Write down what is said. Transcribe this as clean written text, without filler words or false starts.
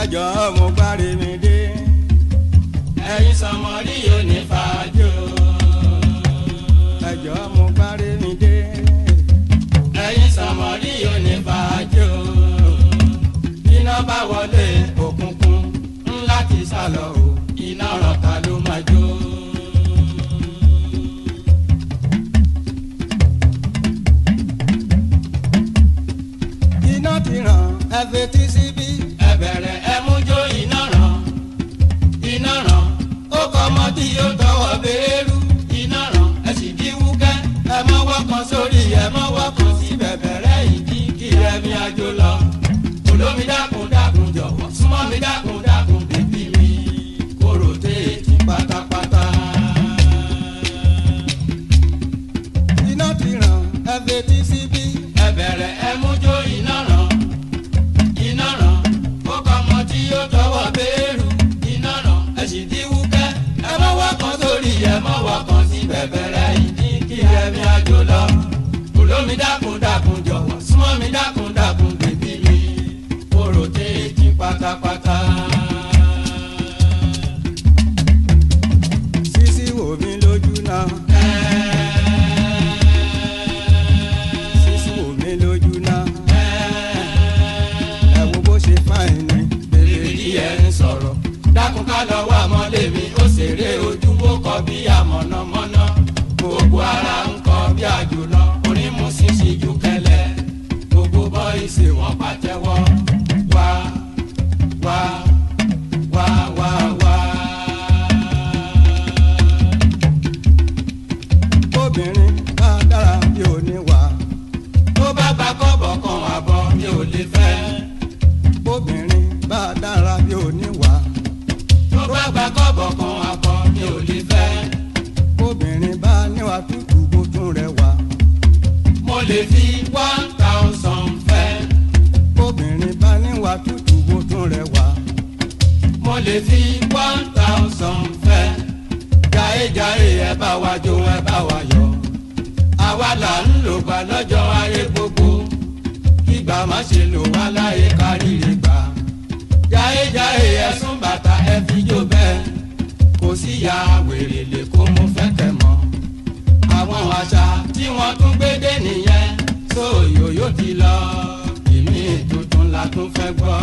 ẹjọ́ mo gbáre mi dé. ẹ̀yin sọmọrí yóò ní fàájò. ẹjọ́ mo gbáre mi dé. ẹ̀yin sọmọrí yóò ní fàájò. iná bá wọlé òkùnkùn ńlá ti sálọ o iná rọ̀ta ló máa jó. iná ti ràn ẹ fetí síbí. ẹ bẹ̀rẹ̀ ẹ mú jó iná ràn. iná ràn ó kọ́ ọmọ tí yóò tọwọ́ béèrú. iná ràn ẹ sì di wúkẹ́. ẹ mọ́wọ́ kan sórí ẹ mọ́wọ́ kan sí bẹ̀bẹ̀rẹ̀ ìdí kí ẹ̀mí àjò lọ. olómi dákun dákun jọ̀wọ́ súnmọ́ mi dákun dákun bèbí mi kóró téèkì pátápátá. iná ti ràn ẹ fetí síbí. ẹ bẹ̀rẹ̀ ẹ mú jó iná ràn. iná ràn ó kọ́ ọmọ tí yóò tọwọ́ béèrú. iná ràn ẹ sì di wúkẹ́. ẹ mọ́wọ́ kan sórí ẹ mọ́wọ́ kan sí bẹ̀bẹ̀rẹ̀ ìdí kí ẹ̀mí àjò lọ. olómi dákun dákun jọ̀wọ́ súnmọ́ mi dákun dákun bèbí mi kóró téèkì pátápátá. sísí wò mí lójú náà. sísí wò mí lójú náà. ẹ wo bó ṣe fáìn ni. bèbè díẹ̀ ń sọ̀rọ̀ dákun ká lọ wá mọ́lé mi ó ṣeré ojú ó kọ bí àmọ̀nàmọ́ná gbogbo ara ń kọ bí àjùlọ orin mú ṣíṣe ju kẹlẹ gbogbo bọ́ìsì wọn pàtẹ́wọ́ wá wá wá wá wá. obìnrin bá dára bí oníwà. tó bá gba kọ́bọ̀ kan àbọ̀ mi ò lè fẹ́. obìnrin bá dára bí oníwà. tó bá gba kọ́bọ̀ kan àbọ̀ mi ò lè fẹ́. obìnrin bá níwà tútù bó tún rẹwà. mo lè fi 1000 fẹ́. obìnrin bá níwà tútù bó tún rẹwà. mo lè fi 1000 fẹ́. jàre ẹ bá wa jó ẹ bá wa yọ̀. àwa là ń lò gbà lọ́jọ́ ayé gbogbo. kígbà má ṣe lò wá láyé káríire gbà. jàre ẹ sún bàtà ẹ fi jó bẹ́ẹ̀. kò sí ya wèrè lè kó mo fẹ́ kẹ́ mọ́. àwọn àṣà tí wọ́n tún gbé dé nìyẹn. sóyòyò ti lọ. ìmí tuntun la tún fẹ́ gbọ́.